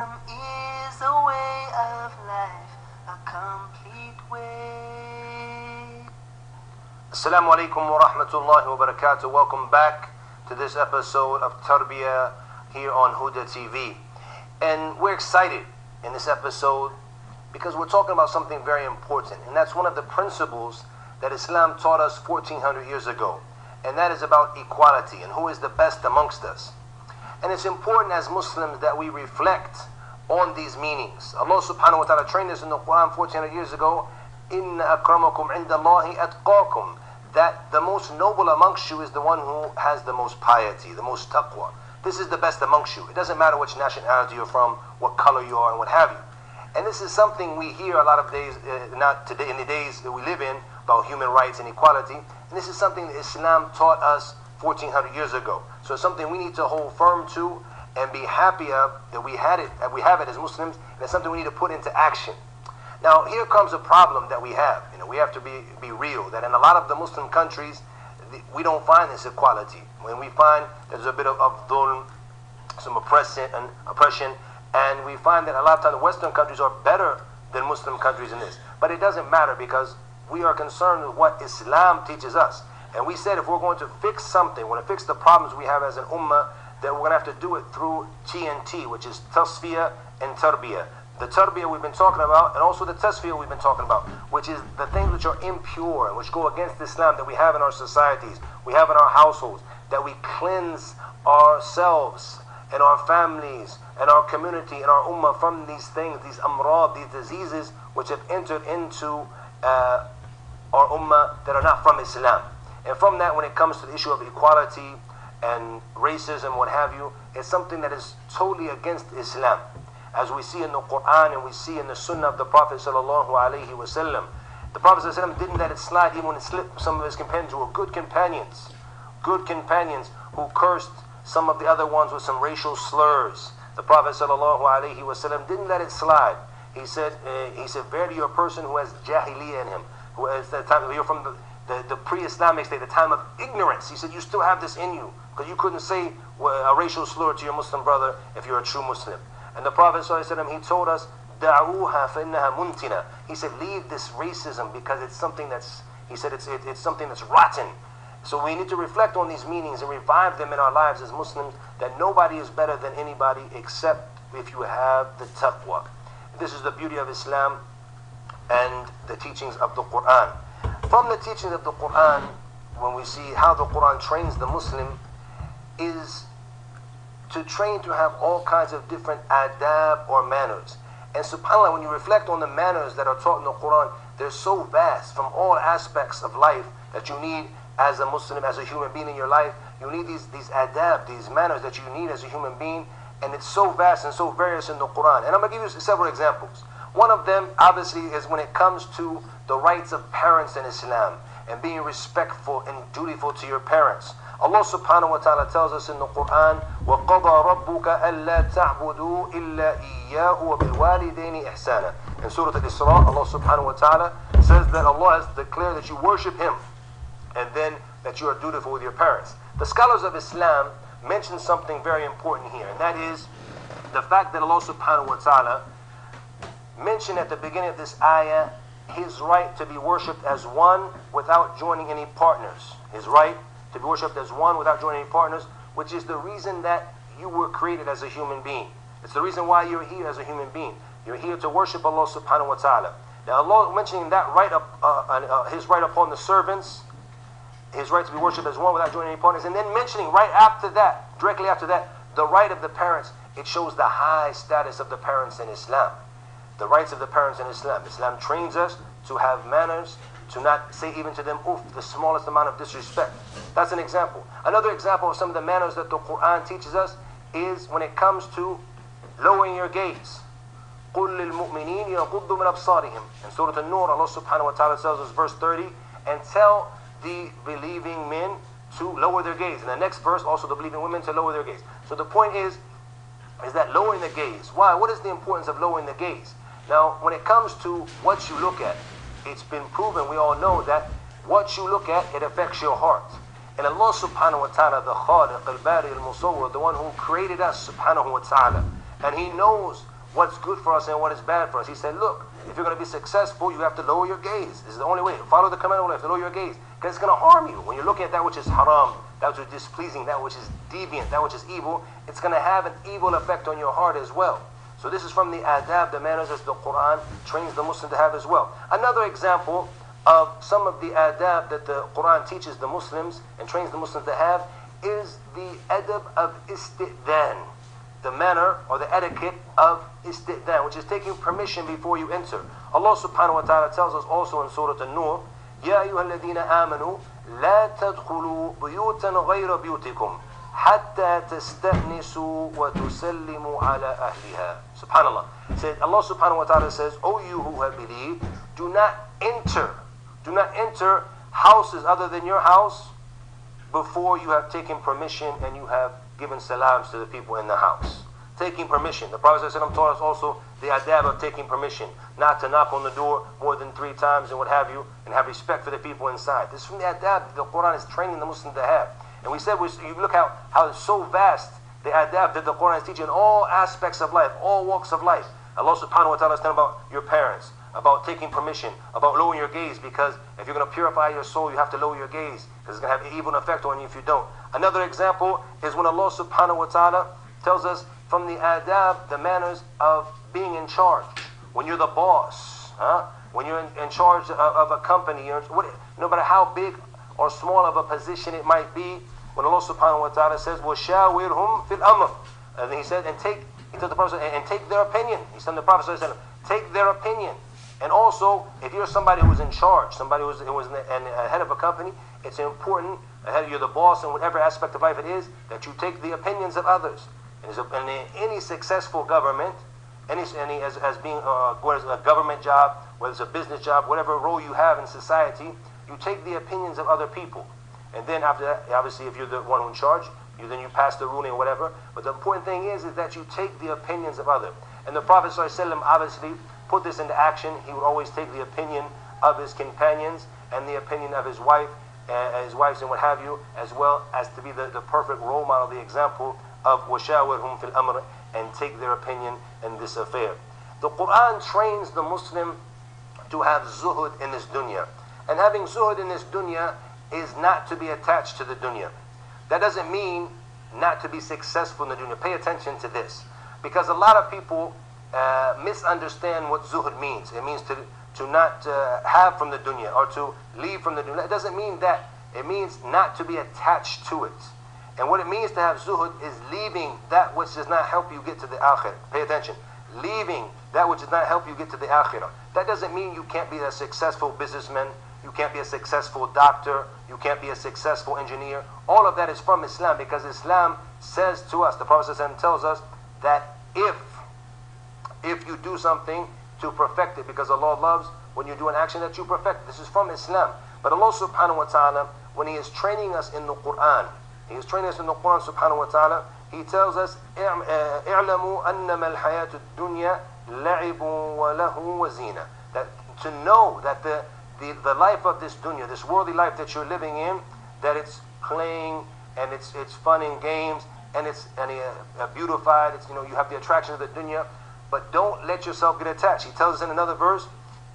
Is a way of life, a complete way. Assalamu alaikum wa rahmatullahi wa barakatuh. Welcome back to this episode of Tarbyyah here on Huda TV. And we're excited in this episode because we're talking about something very important, and that's one of the principles that Islam taught us 1400 years ago, and that is about equality and who is the best amongst us. And it's important as Muslims that we reflect on these meanings. Allah subhanahu wa ta'ala trained us in the Quran 1400 years ago, Inna akramakum indallahi atqakum, that the most noble amongst you is the one who has the most piety, the most taqwa. This is the best amongst you. It doesn't matter which nationality you're from, what color you are, and what have you. And this is something we hear a lot of days, not today, in the days that we live in, about human rights and equality. And this is something that Islam taught us 1400 years ago. So it's something we need to hold firm to and be happy of that we have it as Muslims, and it's something we need to put into action. Now here comes a problem that we have. We have to be real, that in a lot of the Muslim countries, we don't find this equality. When we find there's a bit of dhulm, some oppression, and we find that a lot of times the Western countries are better than Muslim countries in this. But it doesn't matter, because we are concerned with what Islam teaches us. And we said if we're going to fix something, we're going to fix the problems we have as an ummah, that we're going to have to do it through TNT, which is Tasfiyah and Tarbiyah. The Tarbiyah we've been talking about, and also the Tasfiyah we've been talking about, which is the things which are impure and which go against Islam that we have in our societies, we have in our households, that we cleanse ourselves and our families and our community and our ummah from these things, these amrad, these diseases which have entered into our ummah that are not from Islam. And from that, when it comes to the issue of equality and racism, what have you, it's something that is totally against Islam. As we see in the Quran and we see in the Sunnah of the Prophet sallallahu alaihi wasallam. The Prophet sallallahu alaihi wasallam didn't let it slide even when it slipped some of his companions who were good companions who cursed some of the other ones with some racial slurs. The Prophet sallallahu alaihi wasallam didn't let it slide. He said, verily you're a person who has jahiliyyah in him, who is the time you're from the pre-Islamic state, the time of ignorance. He said you still have this in you, because you couldn't say a racial slur to your Muslim brother if you're a true Muslim. And the Prophet ﷺ, he told us, دَعُوهَا فَإِنَّهَا مُنْتِنَا. He said, leave this racism, because it's something that's, he said, it's something that's rotten. So we need to reflect on these meanings and revive them in our lives as Muslims, that nobody is better than anybody except if you have the taqwa. This is the beauty of Islam and the teachings of the Quran. From the teachings of the Quran, when we see how the Quran trains the Muslim, is to train to have all kinds of different adab or manners. And subhanAllah, when you reflect on the manners that are taught in the Quran, they're so vast from all aspects of life that you need as a Muslim, as a human being in your life. You need these adab, these manners that you need as a human being, and it's so vast and so various in the Quran. And I'm going to give you several examples. One of them, obviously, is when it comes to the rights of parents in Islam and being respectful and dutiful to your parents. Allah subhanahu wa ta'ala tells us in the Quran, وَقَضَى رَبُّكَ أَلَّا تَعْبُدُوا إِلَّا إِيَّاهُ وَبِالْوَالِدَيْنِ إِحْسَانًا. In Surah Al-Isra, Allah subhanahu wa ta'ala says that Allah has declared that you worship Him, and then that you are dutiful with your parents. The scholars of Islam mention something very important here, and that is the fact that Allah subhanahu wa ta'ala mentioned at the beginning of this ayah His right to be worshipped as one without joining any partners. His right to be worshipped as one without joining any partners, which is the reason that you were created as a human being. It's the reason why you're here as a human being. You're here to worship Allah subhanahu wa ta'ala. Now Allah mentioning that right His right upon the servants, His right to be worshipped as one without joining any partners, and then mentioning right after that, directly after that, the right of the parents. It shows the high status of the parents in Islam. The rights of the parents in Islam. Islam trains us to have manners, to not say even to them, oof, the smallest amount of disrespect. That's an example. Another example of some of the manners that the Quran teaches us is when it comes to lowering your gaze. قُلْ لِلْمُؤْمِنِينَ يَغُضُّ مِنْ أَبْصَارِهِمْ. In Surah An-Nur, Allah subhanahu wa ta'ala tells us, verse 30, and tell the believing men to lower their gaze. In the next verse, also the believing women to lower their gaze. So the point is that lowering the gaze. Why? What is the importance of lowering the gaze? Now, when it comes to what you look at, it's been proven, we all know that what you look at, it affects your heart. And Allah subhanahu wa ta'ala, the Khaliq, al-Bari, al-Musawwir, the one who created us subhanahu wa ta'ala, and He knows what's good for us and what is bad for us. He said, look, if you're going to be successful, you have to lower your gaze. This is the only way. Follow the command of Allah, you have to lower your gaze. Because it's going to harm you. When you're looking at that which is haram, that which is displeasing, that which is deviant, that which is evil, it's going to have an evil effect on your heart as well. So this is from the adab, the manners as the Quran trains the Muslim to have as well. Another example of some of the adab that the Quran teaches the Muslims and trains the Muslims to have is the adab of isti'dhan, the manner or the etiquette of isti'dhan, which is taking permission before you enter. Allah subhanahu wa ta'ala tells us also in Surah An-Nur, يَا أَيُّهَا الَّذِينَ آمَنُوا لَا تَدْخُلُوا بُيُوتًا غَيْرَ بُيُوتِكُمْ حَتَّى تَسْتَأْنِسُوا وَتُسَلِّمُوا عَلَى أَهْلِهَا. Subhanallah. Said, Allah subhanahu wa ta'ala says, O you who have believed, do not enter houses other than your house before you have taken permission and you have given salams to the people in the house. Taking permission. The Prophet ﷺ taught us also the adab of taking permission, not to knock on the door more than 3 times and what have you, and have respect for the people inside. This is from the adab the Quran is training the Muslim to have. And we said, you look how it's so vast, the adab that the Quran is teaching in all aspects of life, all walks of life. Allah subhanahu wa ta'ala is telling about your parents, about taking permission, about lowering your gaze, because if you're going to purify your soul, you have to lower your gaze, because it's going to have an evil effect on you if you don't. Another example is when Allah subhanahu wa ta'ala tells us from the adab, the manners of being in charge. When you're the boss, when you're in charge of a company, no matter how big or small of a position it might be, when Allah subhanahu wa ta'ala says, وَشَاوِرْهُمْ فِي الْأَمْرِ, and he said, he told the Prophet, and take their opinion. He said to the Prophet, take their opinion. And also, if you're somebody who's in charge, somebody who's a head of a company, it's important, you're the boss in whatever aspect of life it is, that you take the opinions of others. And in any successful government, as being whether it's a government job, whether it's a business job, whatever role you have in society, you take the opinions of other people. And then after that, obviously, if you're the one in charge, then you pass the ruling or whatever. But the important thing is that you take the opinions of others. And the Prophet ﷺ obviously put this into action. He would always take the opinion of his companions and the opinion of his wives and what have you, as well as to be the perfect role model, the example of وَشَاوِرْهُمْ فِي الْأَمْرِ, and take their opinion in this affair. The Quran trains the Muslim to have zuhud in this dunya. And having zuhud in this dunya is not to be attached to the dunya. That doesn't mean not to be successful in the dunya. Pay attention to this. Because a lot of people misunderstand what zuhud means. It means to not have from the dunya or to leave from the dunya. It doesn't mean that. It means not to be attached to it. And what it means to have zuhud is leaving that which does not help you get to the akhirah. Pay attention. Leaving that which does not help you get to the akhirah. That doesn't mean you can't be a successful businessman. You can't be a successful doctor. You can't be a successful engineer. All of that is from Islam, because Islam says to us, the Prophet ﷺ tells us that if you do something to perfect it, because Allah loves when you do an action that you perfect. This is from Islam. But Allah subhanahu wa ta'ala, when He is training us in the Quran, He is training us in the Quran subhanahu wa ta'ala, He tells us, اعلموا أنما الحياة الدنيا لعب وله وزينة. That to know that the life of this dunya, this worldly life that you're living in, that it's playing and it's fun and games and it's beautified. It's, you have the attraction of the dunya, but don't let yourself get attached. He tells us in another verse,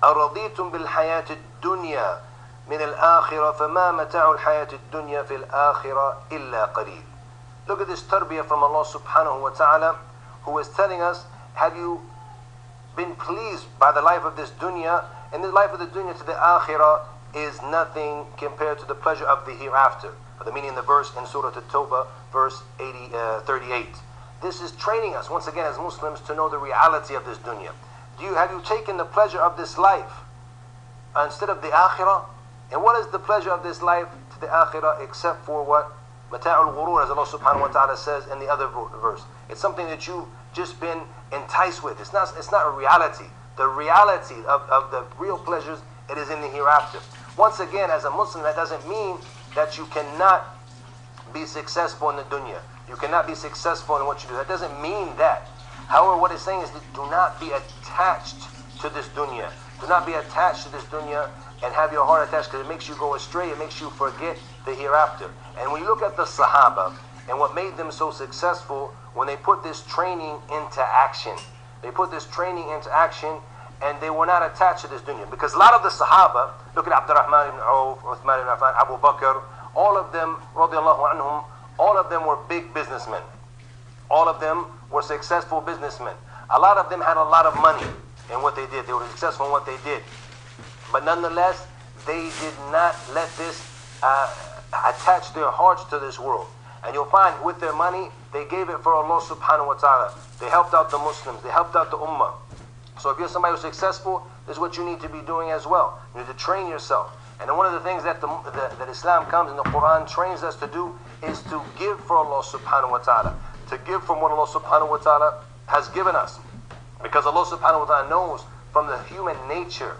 أَرَضِيتُمْ بِالْحَيَاةِ الدُّنْيَا مِنَ الْآخِرَةِ فَمَا مَتَاعُ الْحَيَاةِ الدُّنْيَا فِي الْآخِرَةِ إِلَّا قَلِيلٌ. Look at this tarbiyah from Allah subhanahu wa ta'ala, who is telling us, have you been pleased by the life of this dunya? And the life of the dunya to the akhirah is nothing compared to the pleasure of the hereafter. For the meaning in the verse in Surah At-Tawbah, verse 38. This is training us, once again, as Muslims, to know the reality of this dunya. Have you taken the pleasure of this life instead of the akhirah? And what is the pleasure of this life to the akhirah except for what? Mata'ul ghurur, as Allah subhanahu wa ta'ala says in the other verse. It's something that you've just been enticed with. It's not a reality. The reality of the real pleasures, it is in the hereafter. Once again, as a Muslim, that doesn't mean that you cannot be successful in the dunya. You cannot be successful in what you do. That doesn't mean that. However, what it's saying is that do not be attached to this dunya. Do not be attached to this dunya and have your heart attached, because it makes you go astray. It makes you forget the hereafter. And when you look at the Sahaba and what made them so successful, when they put this training into action, They put this training into action, and they were not attached to this dunya. Because a lot of the Sahaba, look at Abdurrahman ibn Auf, Uthman ibn Affan, Abu Bakr, all of them, radiallahu anhum, all of them were big businessmen. All of them were successful businessmen. A lot of them had a lot of money in what they did. They were successful in what they did. But nonetheless, they did not let this attach their hearts to this world. And you'll find with their money, they gave it for Allah subhanahu wa ta'ala. They helped out the Muslims. They helped out the ummah. So if you're somebody who's successful, this is what you need to be doing as well. You need to train yourself. And then one of the things that that Islam comes in the Quran trains us to do is to give for Allah subhanahu wa ta'ala. To give from what Allah subhanahu wa ta'ala has given us. Because Allah subhanahu wa ta'ala knows from the human nature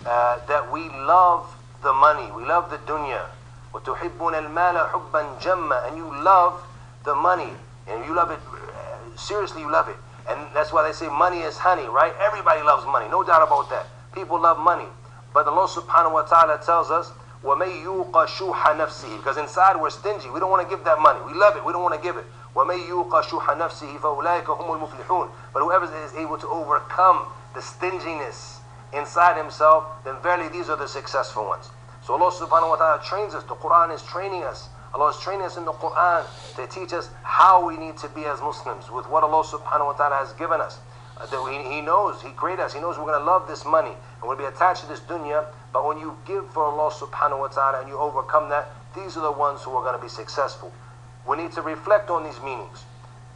that we love the money. We love the dunya. وَتُحِبُّونَ الْمَالَ حُبًّا جَمًّا. And you love the money. And you love it, seriously you love it. And that's why they say money is honey, right? Everybody loves money, no doubt about that. People love money. But Allah subhanahu wa ta'ala tells us, وَمَن يُوقَ شُوحَ نَفْسِهِ. Because inside we're stingy. We don't want to give that money. We love it. We don't want to give it. وَمَن يُوقَ شُوحَ نَفْسِهِ فَأُولَٰئِكَ هُمُ الْمُفْلِحُونَ. But whoever is able to overcome the stinginess inside himself, then verily these are the successful ones. So Allah subhanahu wa ta'ala trains us. The Quran is training us. Allah is training us in the Quran to teach us how we need to be as Muslims with what Allah subhanahu wa ta'ala has given us. He knows, He created us. He knows we're going to love this money and we'll be attached to this dunya. But when you give for Allah subhanahu wa ta'ala and you overcome that, these are the ones who are going to be successful. We need to reflect on these meanings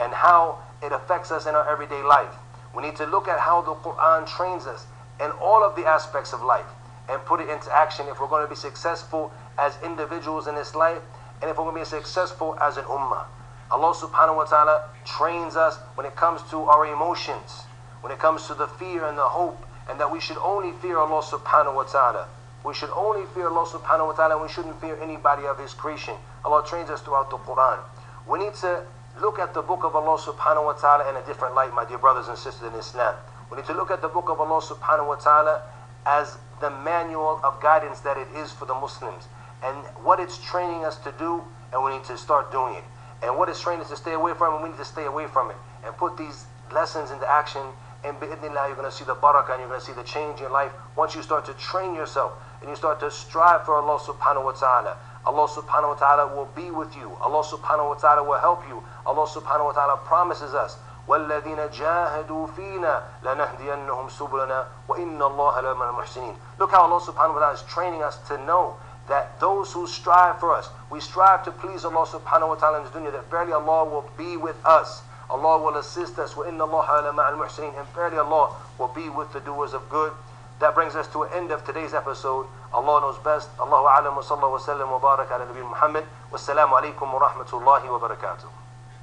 and how it affects us in our everyday life. We need to look at how the Quran trains us in all of the aspects of life and put it into action if we're going to be successful as individuals in this life and if we're going to be successful as an ummah. Allah subhanahu wa ta'ala trains us when it comes to our emotions, when it comes to the fear and the hope, and that we should only fear Allah subhanahu wa ta'ala. We should only fear Allah subhanahu wa ta'ala, and we shouldn't fear anybody of His creation. Allah trains us throughout the Quran. We need to look at the book of Allah subhanahu wa ta'ala in a different light, my dear brothers and sisters in Islam. We need to look at the book of Allah subhanahu wa ta'ala as the manual of guidance that it is for the Muslims, and what it's training us to do, and we need to start doing it. And what it's training us to stay away from, and we need to stay away from it and put these lessons into action. And bi'idhnillah, you're going to see the barakah and you're going to see the change in life once you start to train yourself and you start to strive for Allah subhanahu wa ta'ala. Allah subhanahu wa ta'ala will be with you. Allah subhanahu wa ta'ala will help you. Allah subhanahu wa ta'ala promises us, وَالَّذِينَ جَاهَدُوا فِينَا لَنَهْدِيَنَّهُمْ سُبُلَنَا وَإِنَّ اللَّهَ لَمَعَ الْمُحْسِنِينَ. Look how Allah subhanahu wa ta'ala is training us to know that those who strive for us, we strive to please Allah subhanahu wa ta'ala in this dunya, that verily Allah will be with us. Allah will assist us. وَإِنَّ اللَّهَ لَمَعَ الْمُحْسِنِينَ. And verily Allah will be with the doers of good. That brings us to an end of today's episode. Allah knows best. Allahu a'lam wa sallallahu wa sallam wa barak ala Nabi Muhammad. Wassalamu alaikum wa rahmatullahi wa barakatuh.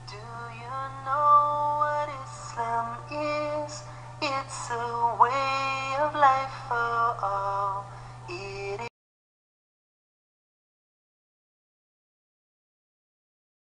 Do you know what Islam is? It's a way of life for all.